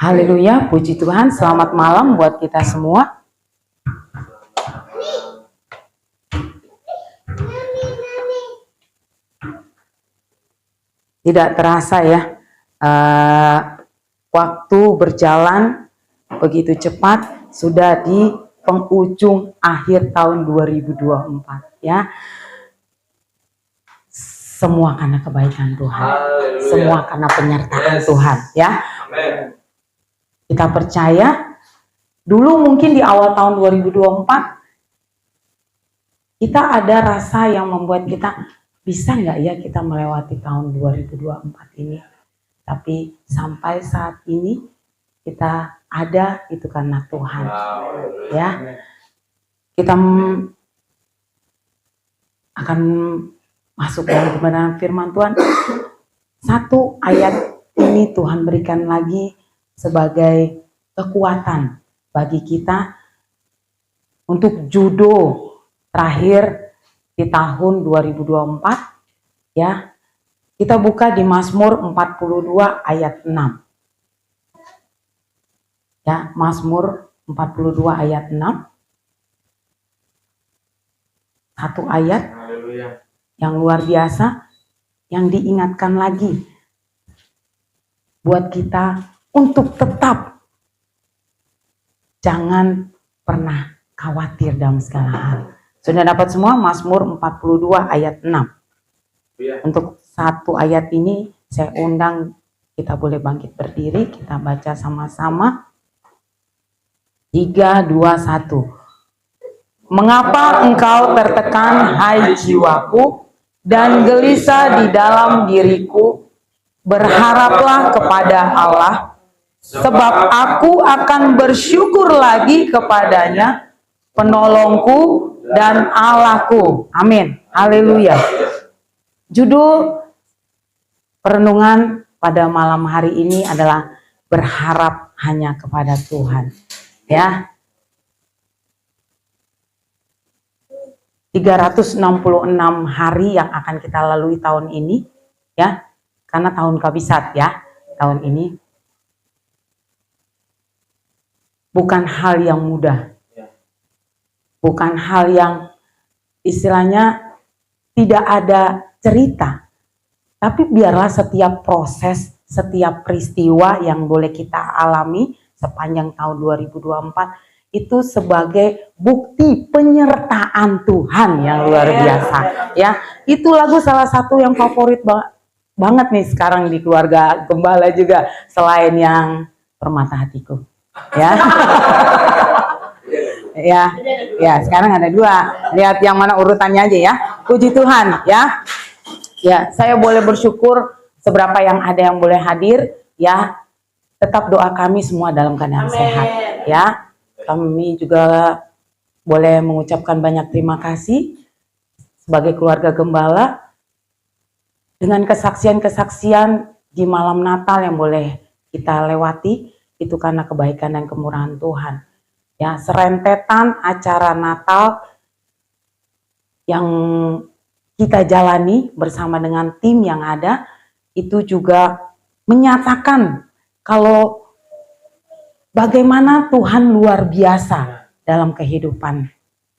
Haleluya, puji Tuhan. Selamat malam buat kita semua. Tidak terasa ya, waktu berjalan begitu cepat, sudah di penghujung akhir tahun 2024 ya. Semua karena kebaikan Tuhan, haleluya. Semua karena penyertaan Tuhan ya. Amen. Kita percaya, dulu mungkin di awal tahun 2024 kita ada rasa yang membuat kita, bisa nggak ya kita melewati tahun 2024 ini. Tapi sampai saat ini kita ada, itu karena Tuhan ya. Kita akan masuk dalam kebenaran firman Tuhan. Satu ayat ini Tuhan berikan lagi sebagai kekuatan bagi kita untuk judo terakhir di tahun 2024 ya. Kita buka di Mazmur 42 ayat 6. Ya, Mazmur 42 ayat 6. Satu ayat yang luar biasa, yang diingatkan lagi buat kita untuk tetap jangan pernah khawatir dalam segala hal. Sudah dapat semua Mazmur 42 ayat 6. Ya. Untuk satu ayat ini saya undang kita boleh bangkit berdiri, kita baca sama-sama. 3, 2, 1. Mengapa engkau tertekan, hai jiwaku, dan gelisah di dalam diriku? Berharaplah kepada Allah, sebab aku akan bersyukur lagi kepadanya, penolongku dan Allahku. Amin. Haleluya. Judul perenungan pada malam hari ini adalah berharap hanya kepada Tuhan. Ya. 366 hari yang akan kita lalui tahun ini, ya. Karena tahun kabisat ya, tahun ini bukan hal yang mudah, bukan hal yang istilahnya tidak ada cerita, tapi biarlah setiap proses, setiap peristiwa yang boleh kita alami sepanjang tahun 2024 itu sebagai bukti penyertaan Tuhan yang luar biasa ya. Itu lagu salah satu yang favorit banget nih sekarang di keluarga Gembala juga, selain yang Permata Hatiku ya. ya sekarang ada dua, lihat yang mana urutannya aja ya. Puji Tuhan ya. Ya, saya boleh bersyukur seberapa yang ada yang boleh hadir ya. Tetap doa kami semua dalam keadaan sehat ya. Kami juga boleh mengucapkan banyak terima kasih sebagai keluarga Gembala dengan kesaksian-kesaksian di malam Natal yang boleh kita lewati, itu karena kebaikan dan kemurahan Tuhan. Ya, serentetan acara Natal yang kita jalani bersama dengan tim yang ada, itu juga menyatakan kalau bagaimana Tuhan luar biasa dalam kehidupan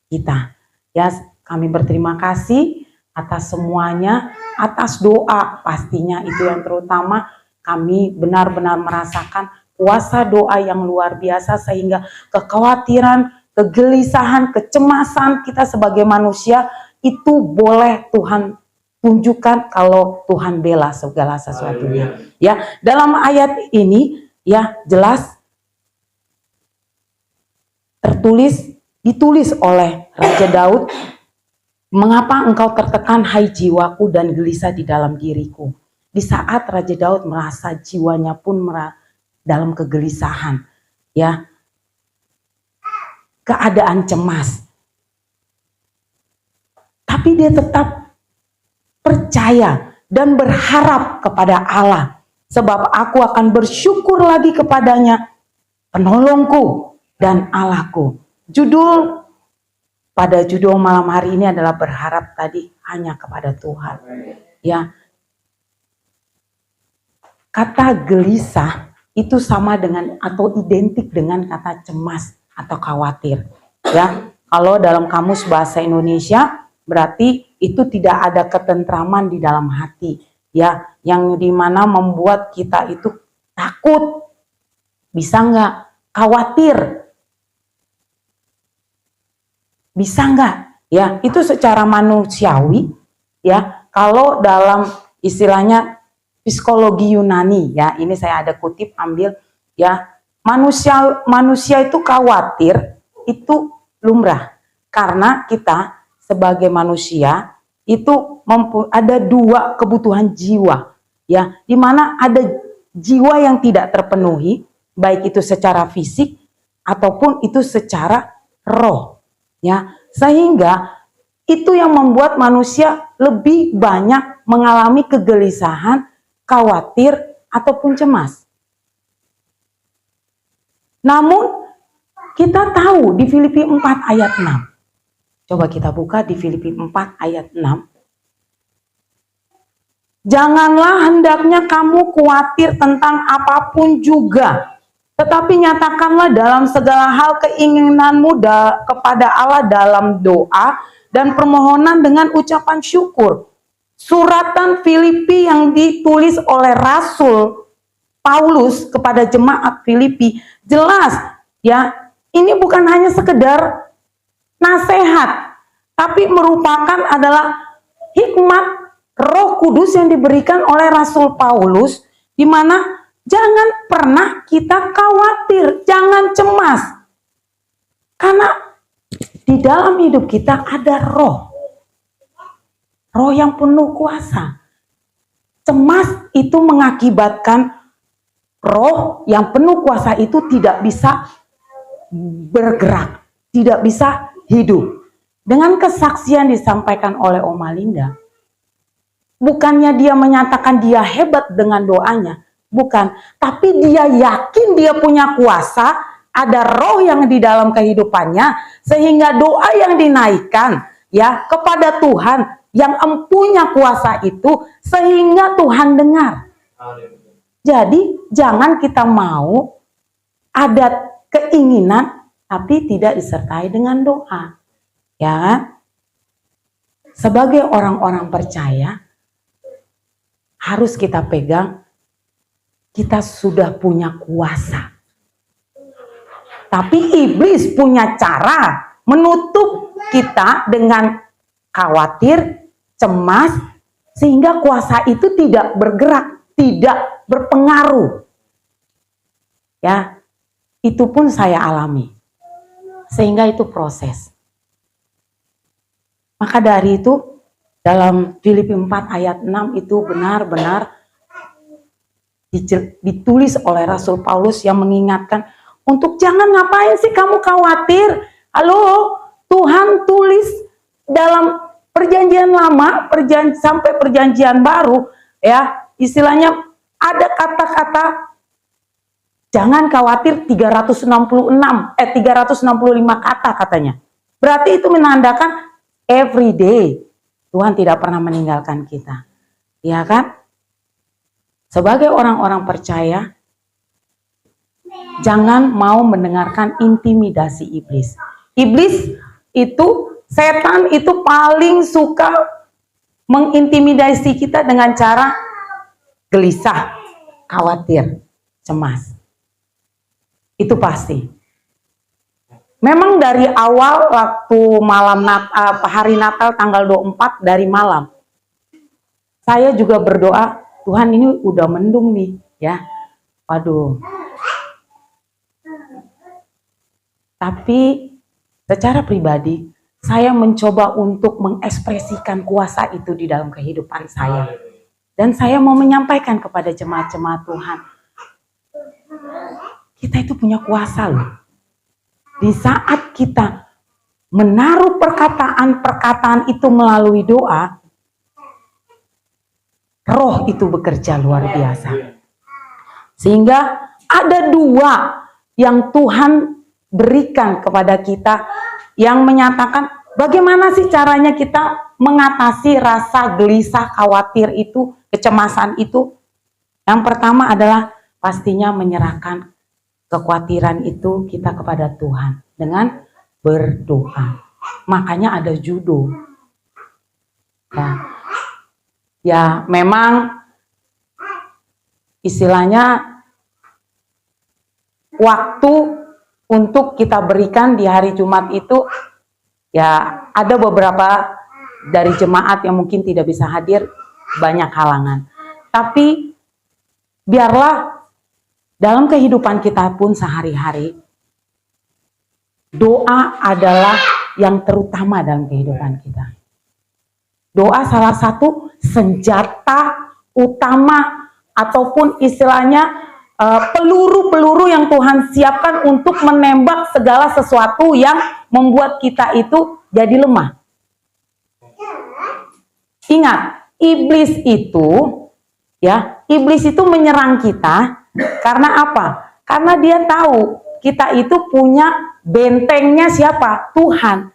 kita. Ya, kami berterima kasih atas semuanya, atas doa pastinya itu yang terutama. Kami benar-benar merasakan kuasa doa yang luar biasa sehingga kekhawatiran, kegelisahan, kecemasan kita sebagai manusia itu boleh Tuhan tunjukkan kalau Tuhan bela segala sesuatunya. Ya, dalam ayat ini ya jelas ditulis oleh Raja Daud. Mengapa engkau tertekan, hai jiwaku, dan gelisah di dalam diriku? Di saat Raja Daud merasa jiwanya pun dalam kegelisahan, ya, keadaan cemas. Tapi dia tetap percaya dan berharap kepada Allah. Sebab aku akan bersyukur lagi kepadanya, penolongku dan Allahku. Pada judul malam hari ini adalah berharap tadi hanya kepada Tuhan. Ya. Kata gelisah itu sama dengan atau identik dengan kata cemas atau khawatir. Ya, kalau dalam kamus bahasa Indonesia berarti itu tidak ada ketentraman di dalam hati, ya, yang dimana membuat kita itu takut, bisa nggak, khawatir, bisa nggak, ya, itu secara manusiawi, ya. Kalau dalam istilahnya psikologi Yunani, ya, ini saya ada kutip ambil, ya, manusia itu khawatir itu lumrah karena kita sebagai manusia itu ada dua kebutuhan jiwa, ya, dimana ada jiwa yang tidak terpenuhi, baik itu secara fisik ataupun itu secara roh, ya, sehingga itu yang membuat manusia lebih banyak mengalami kegelisahan, khawatir ataupun cemas. Namun kita tahu di Filipi 4 ayat 6. Coba kita buka di Filipi 4 ayat 6. Janganlah hendaknya kamu khawatir tentang apapun juga, tetapi nyatakanlah dalam segala hal keinginanmu kepada Allah dalam doa dan permohonan dengan ucapan syukur. Suratan Filipi yang ditulis oleh Rasul Paulus kepada jemaat Filipi jelas, ya, ini bukan hanya sekedar nasihat, tapi merupakan adalah hikmat Roh Kudus yang diberikan oleh Rasul Paulus, di mana jangan pernah kita khawatir, jangan cemas, karena di dalam hidup kita ada roh yang penuh kuasa. Cemas itu mengakibatkan roh yang penuh kuasa itu tidak bisa bergerak, tidak bisa hidup. Dengan kesaksian disampaikan oleh Oma Linda, bukannya dia menyatakan dia hebat dengan doanya, bukan, tapi dia yakin dia punya kuasa, ada roh yang di dalam kehidupannya, sehingga doa yang dinaikkan, ya, kepada Tuhan yang empunya kuasa itu, sehingga Tuhan dengar. Jadi jangan kita mau ada keinginan tapi tidak disertai dengan doa. Ya, sebagai orang-orang percaya harus kita pegang, kita sudah punya kuasa. Tapi iblis punya cara menutup kita dengan khawatir, cemas, sehingga kuasa itu tidak bergerak, tidak berpengaruh. Ya, itu pun saya alami. Sehingga itu proses. Maka dari itu dalam Filipi 4 ayat 6 itu benar-benar ditulis oleh Rasul Paulus yang mengingatkan untuk jangan ngapain sih kamu khawatir. Halo, Tuhan tulis dalam perjanjian lama sampai perjanjian baru, ya, istilahnya ada kata-kata jangan khawatir 365 kata katanya. Berarti itu menandakan every day Tuhan tidak pernah meninggalkan kita. Ya kan? Sebagai orang-orang percaya, jangan mau mendengarkan intimidasi iblis. Iblis itu, setan itu paling suka mengintimidasi kita dengan cara gelisah, khawatir, cemas. Itu pasti. Memang dari awal waktu malam hari Natal tanggal 24 dari malam, saya juga berdoa, Tuhan ini udah mendung nih, ya. Waduh. Tapi secara pribadi, saya mencoba untuk mengekspresikan kuasa itu di dalam kehidupan saya. Dan saya mau menyampaikan kepada jemaat-jemaat Tuhan, kita itu punya kuasa loh. Di saat kita menaruh perkataan-perkataan itu melalui doa, roh itu bekerja luar biasa. Sehingga ada dua yang Tuhan berikan kepada kita yang menyatakan bagaimana sih caranya kita mengatasi rasa gelisah, khawatir itu, kecemasan itu. Yang pertama adalah pastinya menyerahkan kekhawatiran itu kita kepada Tuhan dengan berdoa. Makanya ada judul. Ya memang istilahnya waktu untuk kita berikan di hari Jumat itu, ya ada beberapa dari jemaat yang mungkin tidak bisa hadir, banyak halangan. Tapi biarlah dalam kehidupan kita pun sehari-hari, doa adalah yang terutama dalam kehidupan kita. Doa salah satu senjata utama ataupun istilahnya peluru-peluru yang Tuhan siapkan untuk menembak segala sesuatu yang membuat kita itu jadi lemah. Ingat, iblis itu menyerang kita karena apa? Karena dia tahu kita itu punya bentengnya siapa? Tuhan.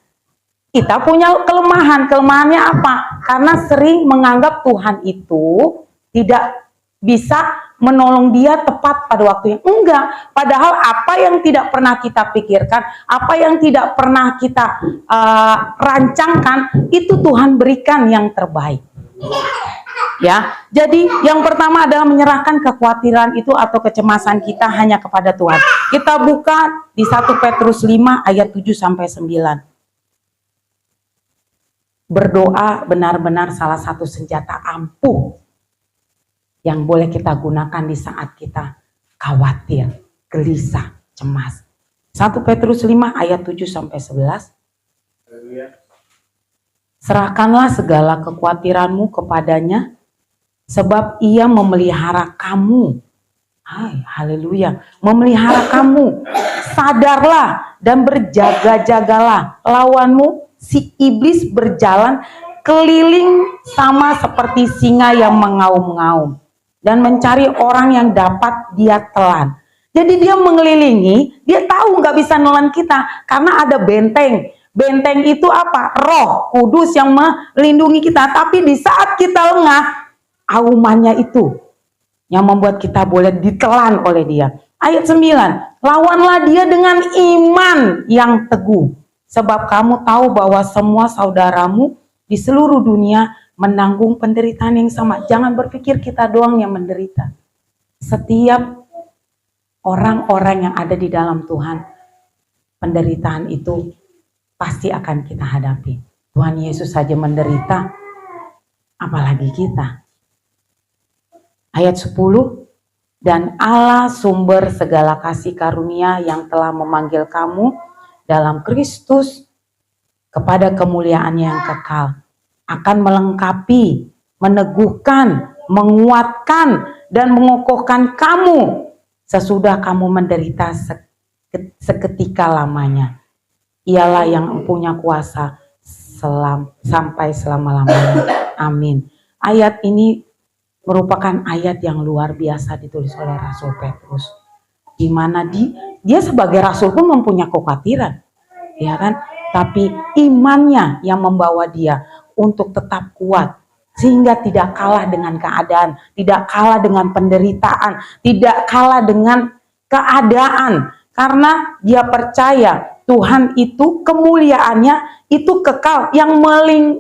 Kita punya kelemahan. Kelemahannya apa? Karena sering menganggap Tuhan itu tidak bisa menolong dia tepat pada waktunya. Enggak. Padahal apa yang tidak pernah kita pikirkan, apa yang tidak pernah kita rancangkan, itu Tuhan berikan yang terbaik. Ya, jadi yang pertama adalah menyerahkan kekhawatiran itu atau kecemasan kita hanya kepada Tuhan. Kita buka di 1 Petrus 5 ayat 7 sampai 9. Berdoa benar-benar salah satu senjata ampuh yang boleh kita gunakan di saat kita khawatir, gelisah, cemas. 1 Petrus 5 ayat 7 sampai 11. Serahkanlah segala kekhawatiranmu kepadanya, sebab ia memelihara kamu. Hai, haleluya. Memelihara kamu. Sadarlah dan berjaga-jagalah. Lawanmu, si iblis, berjalan keliling sama seperti singa yang mengaum-ngaum dan mencari orang yang dapat dia telan. Jadi dia mengelilingi, dia tahu nggak bisa nelan kita karena ada benteng. Benteng itu apa? Roh Kudus yang melindungi kita. Tapi di saat kita lengah, aumannya itu yang membuat kita boleh ditelan oleh dia. Ayat 9, lawanlah dia dengan iman yang teguh. Sebab kamu tahu bahwa semua saudaramu di seluruh dunia menanggung penderitaan yang sama. Jangan berpikir kita doang yang menderita. Setiap orang-orang yang ada di dalam Tuhan, penderitaan itu pasti akan kita hadapi. Tuhan Yesus saja menderita, apalagi kita. Ayat 10, dan Allah sumber segala kasih karunia yang telah memanggil kamu dalam Kristus kepada kemuliaan yang kekal, akan melengkapi, meneguhkan, menguatkan, dan mengokohkan kamu sesudah kamu menderita seketika lamanya. Ialah yang punya kuasa sampai selama-lamanya. Amin. Ayat ini merupakan ayat yang luar biasa ditulis oleh Rasul Petrus. Di mana dia sebagai rasul pun mempunyai kekhawatiran, ya kan? Tapi imannya yang membawa dia untuk tetap kuat, sehingga tidak kalah dengan keadaan, tidak kalah dengan penderitaan, tidak kalah dengan keadaan, karena dia percaya Tuhan itu kemuliaannya itu kekal, yang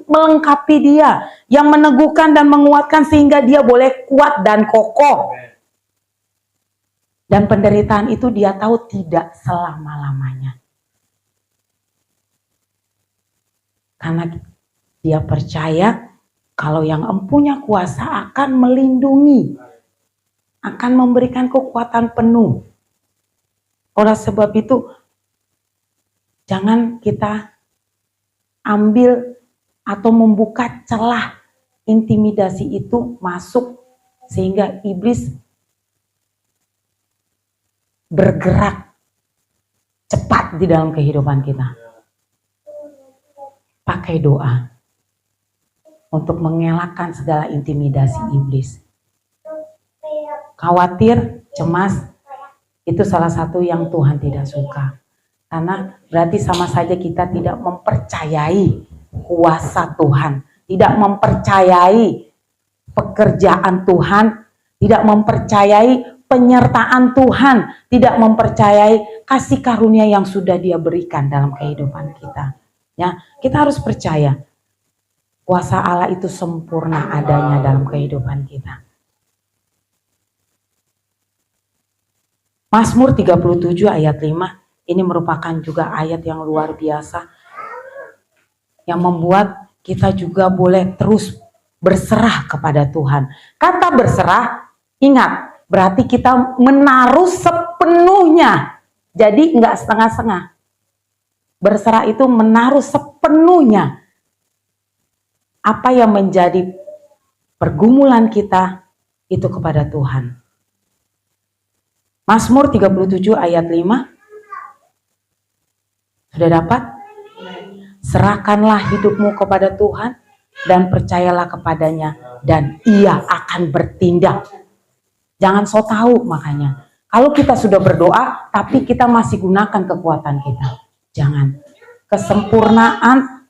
melengkapi dia, yang meneguhkan dan menguatkan sehingga dia boleh kuat dan kokoh. Dan penderitaan itu dia tahu tidak selama-lamanya. Karena dia percaya kalau yang empunya kuasa akan melindungi, akan memberikan kekuatan penuh. Oleh sebab itu, jangan kita ambil atau membuka celah intimidasi itu masuk sehingga iblis bergerak cepat di dalam kehidupan kita. Pakai doa untuk mengelakkan segala intimidasi iblis. Khawatir, cemas, itu salah satu yang Tuhan tidak suka. Karena berarti sama saja kita tidak mempercayai kuasa Tuhan, tidak mempercayai pekerjaan Tuhan, tidak mempercayai penyertaan Tuhan, tidak mempercayai kasih karunia yang sudah Dia berikan dalam kehidupan kita. Ya, kita harus percaya kuasa Allah itu sempurna adanya dalam kehidupan kita. Mazmur 37 ayat 5, ini merupakan juga ayat yang luar biasa, yang membuat kita juga boleh terus berserah kepada Tuhan. Kata berserah, ingat, berarti kita menaruh sepenuhnya. Jadi enggak setengah-setengah. Berserah itu menaruh sepenuhnya. Apa yang menjadi pergumulan kita itu kepada Tuhan. Mazmur 37 ayat 5. Sudah dapat? Serahkanlah hidupmu kepada Tuhan dan percayalah kepadanya dan Ia akan bertindak. Jangan so tahu makanya. Kalau kita sudah berdoa tapi kita masih gunakan kekuatan kita. Jangan. Kesempurnaan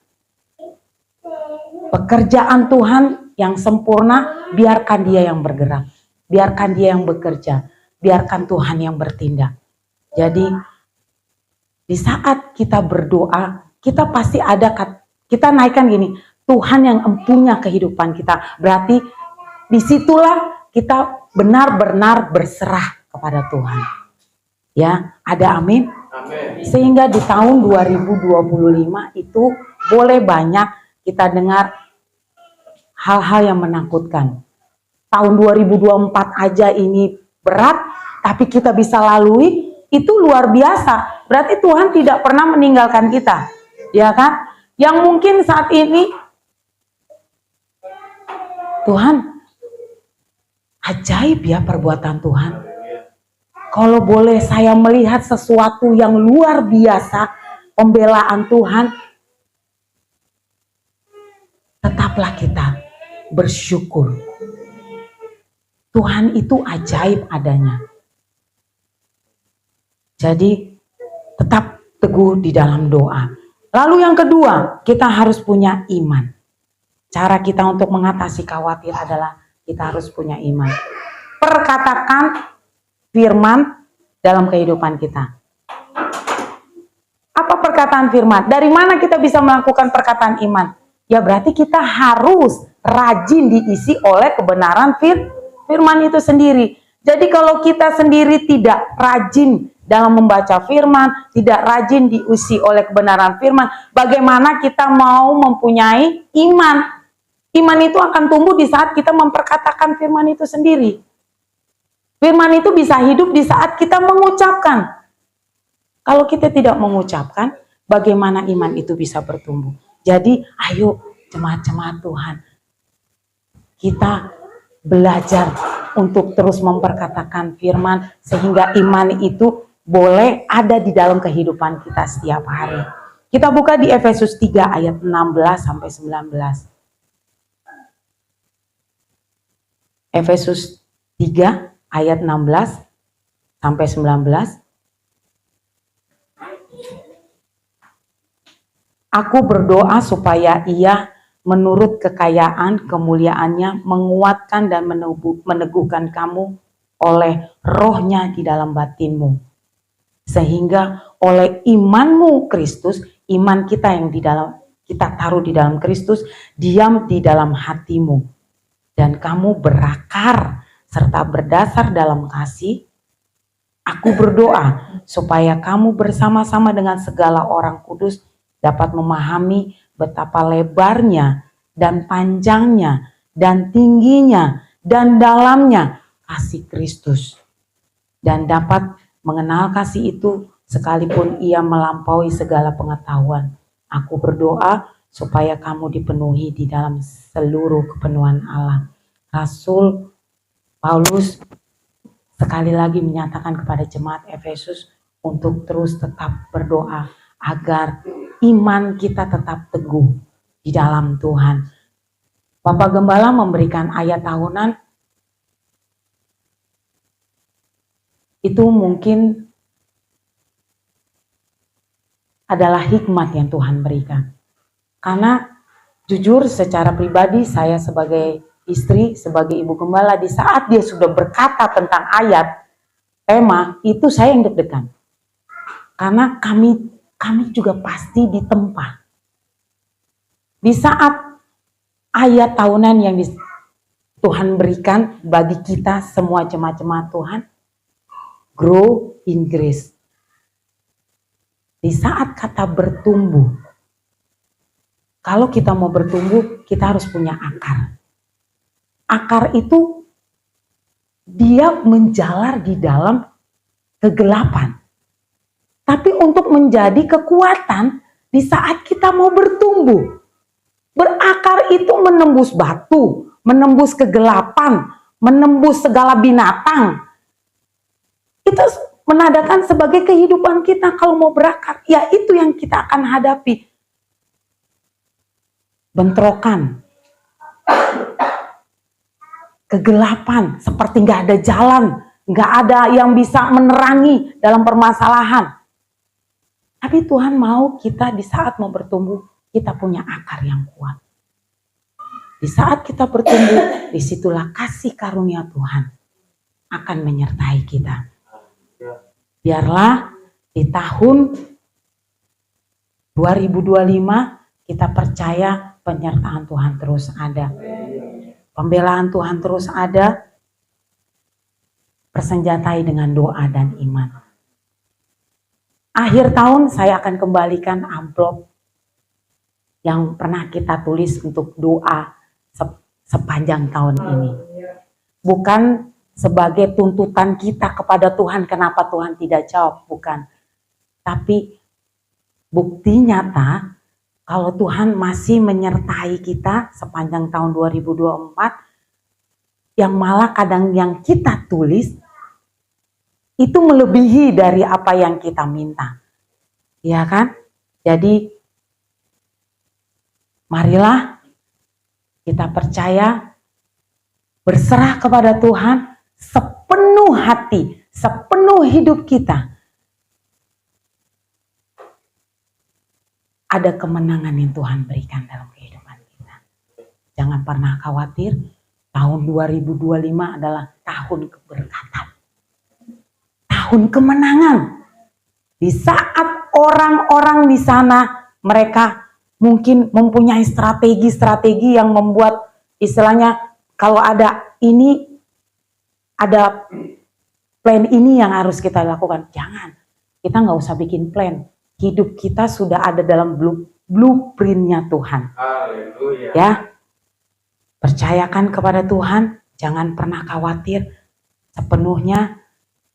pekerjaan Tuhan yang sempurna, biarkan Dia yang bergerak. Biarkan Dia yang bekerja. Biarkan Tuhan yang bertindak. Jadi di saat kita berdoa, kita pasti ada, kita naikkan gini, Tuhan yang empunya kehidupan kita. Berarti disitulah kita benar-benar berserah kepada Tuhan. Ya, ada amin? Amin. Sehingga di tahun 2025 itu boleh banyak kita dengar hal-hal yang menakutkan. Tahun 2024 aja ini berat, tapi kita bisa lalui, itu luar biasa. Berarti Tuhan tidak pernah meninggalkan kita, ya kan? Yang mungkin saat ini, Tuhan, ajaib ya perbuatan Tuhan. Kalau boleh saya melihat sesuatu yang luar biasa, pembelaan Tuhan, tetaplah kita bersyukur. Tuhan itu ajaib adanya. Jadi tetap teguh di dalam doa. Lalu yang kedua, kita harus punya iman. Cara kita untuk mengatasi khawatir adalah kita harus punya iman. Perkatakan firman dalam kehidupan kita. Apa perkataan firman? Dari mana kita bisa melakukan perkataan iman? Ya berarti kita harus rajin diisi oleh kebenaran firman itu sendiri. Jadi kalau kita sendiri tidak rajin dalam membaca firman, tidak rajin diisi oleh kebenaran firman, bagaimana kita mau mempunyai iman? Iman itu akan tumbuh di saat kita memperkatakan firman itu sendiri. Firman itu bisa hidup di saat kita mengucapkan. Kalau kita tidak mengucapkan, bagaimana iman itu bisa bertumbuh? Jadi ayo jemaat-jemaat Tuhan, kita belajar untuk terus memperkatakan firman sehingga iman itu boleh ada di dalam kehidupan kita setiap hari. Kita buka di Efesus 3 ayat 16 sampai 19. Efesus 3 ayat 16 sampai 19. Aku berdoa supaya Ia menurut kekayaan kemuliaannya menguatkan dan meneguhkan kamu oleh rohnya di dalam batinmu. Sehingga oleh imanmu Kristus, iman kita yang di dalam kita taruh di dalam Kristus, diam di dalam hatimu. Dan kamu berakar serta berdasar dalam kasih. Aku berdoa supaya kamu bersama-sama dengan segala orang kudus dapat memahami betapa lebarnya dan panjangnya dan tingginya dan dalamnya kasih Kristus. Dan dapat mengenal kasih itu sekalipun ia melampaui segala pengetahuan. Aku berdoa supaya kamu dipenuhi di dalam seluruh kepenuhan Allah. Rasul Paulus sekali lagi menyatakan kepada jemaat Efesus untuk terus tetap berdoa agar iman kita tetap teguh di dalam Tuhan. Bapak Gembala memberikan ayat tahunan, itu mungkin adalah hikmat yang Tuhan berikan. Karena jujur secara pribadi saya sebagai istri, sebagai ibu gembala, di saat dia sudah berkata tentang ayat, tema, itu saya yang deg-degan. Karena kami juga pasti ditempa. Di saat ayat tahunan yang Tuhan berikan bagi kita semua jemaat-jemaat Tuhan, grow in grace. Di saat kata bertumbuh, kalau kita mau bertumbuh, kita harus punya akar. Akar itu dia menjalar di dalam kegelapan. Tapi untuk menjadi kekuatan di saat kita mau bertumbuh. Berakar itu menembus batu, menembus kegelapan, menembus segala binatang. Itu menandakan sebagai kehidupan kita kalau mau berakar. Ya itu yang kita akan hadapi. Bentrokan. Kegelapan, seperti gak ada jalan. Gak ada yang bisa menerangi dalam permasalahan. Tapi Tuhan mau kita di saat mau bertumbuh, kita punya akar yang kuat. Di saat kita bertumbuh, disitulah kasih karunia Tuhan akan menyertai kita. Biarlah di tahun 2025 kita percaya penyertaan Tuhan terus ada. Pembelaan Tuhan terus ada. Persenjatai dengan doa dan iman. Akhir tahun saya akan kembalikan amplop yang pernah kita tulis untuk doa sepanjang tahun ini. Bukan sebagai tuntutan kita kepada Tuhan kenapa Tuhan tidak jawab, bukan. Tapi bukti nyata kalau Tuhan masih menyertai kita sepanjang tahun 2024, yang malah kadang yang kita tulis itu melebihi dari apa yang kita minta. Ya kan? Jadi marilah kita percaya, berserah kepada Tuhan sepenuh hati, sepenuh hidup kita. Ada kemenangan yang Tuhan berikan dalam kehidupan kita. Jangan pernah khawatir, tahun 2025 adalah tahun keberkatan. Tahun kemenangan. Di saat orang-orang di sana mereka mungkin mempunyai strategi-strategi yang membuat istilahnya kalau ada ini, ada plan ini yang harus kita lakukan. Jangan, kita nggak usah bikin plan. Hidup kita sudah ada dalam blueprintnya Tuhan. Haleluya. Ya, percayakan kepada Tuhan, jangan pernah khawatir. Sepenuhnya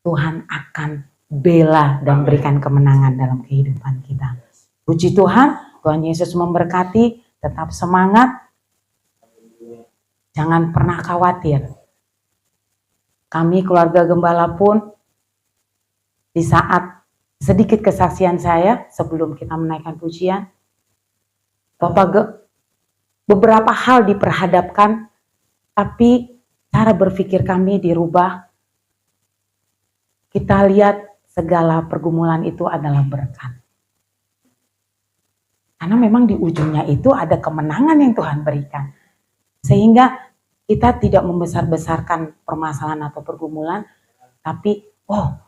Tuhan akan bela dan berikan kemenangan dalam kehidupan kita. Puji Tuhan. Tuhan Yesus memberkati, tetap semangat, jangan pernah khawatir. Kami keluarga Gembala pun di saat sedikit kesaksian saya sebelum kita menaikkan pujian, beberapa hal diperhadapkan, tapi cara berpikir kami dirubah. Kita lihat segala pergumulan itu adalah berkat. Karena memang di ujungnya itu ada kemenangan yang Tuhan berikan. Sehingga kita tidak membesar-besarkan permasalahan atau pergumulan. Tapi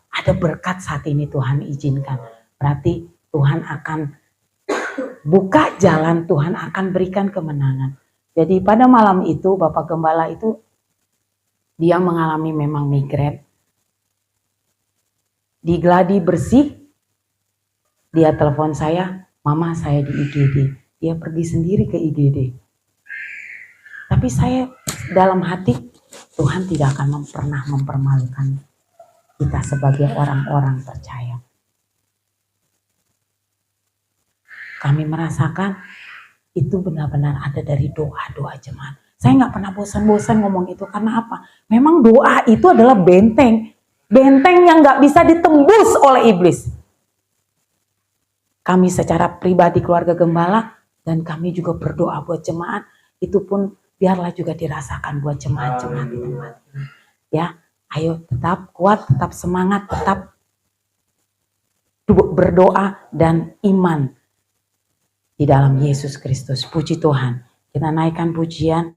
ada berkat saat ini Tuhan izinkan. Berarti Tuhan akan buka jalan, Tuhan akan berikan kemenangan. Jadi pada malam itu Bapak Gembala itu dia mengalami memang migrain. Di gladi bersih, dia telepon saya, Mama saya di IGD, dia pergi sendiri ke IGD. Tapi saya dalam hati, Tuhan tidak akan pernah mempermalukan kita sebagai orang-orang percaya. Kami merasakan itu benar-benar ada dari doa-doa jemaat. Saya nggak pernah bosan-bosan ngomong itu, karena apa? Memang doa itu adalah benteng. Benteng yang nggak bisa ditembus oleh iblis. Kami secara pribadi keluarga Gembala dan kami juga berdoa buat jemaat, itu pun biarlah juga dirasakan buat jemaat-jemaat di tempat ini. Ya, ayo tetap kuat, tetap semangat, tetap berdoa dan iman di dalam Yesus Kristus. Puji Tuhan. Kita naikkan pujian.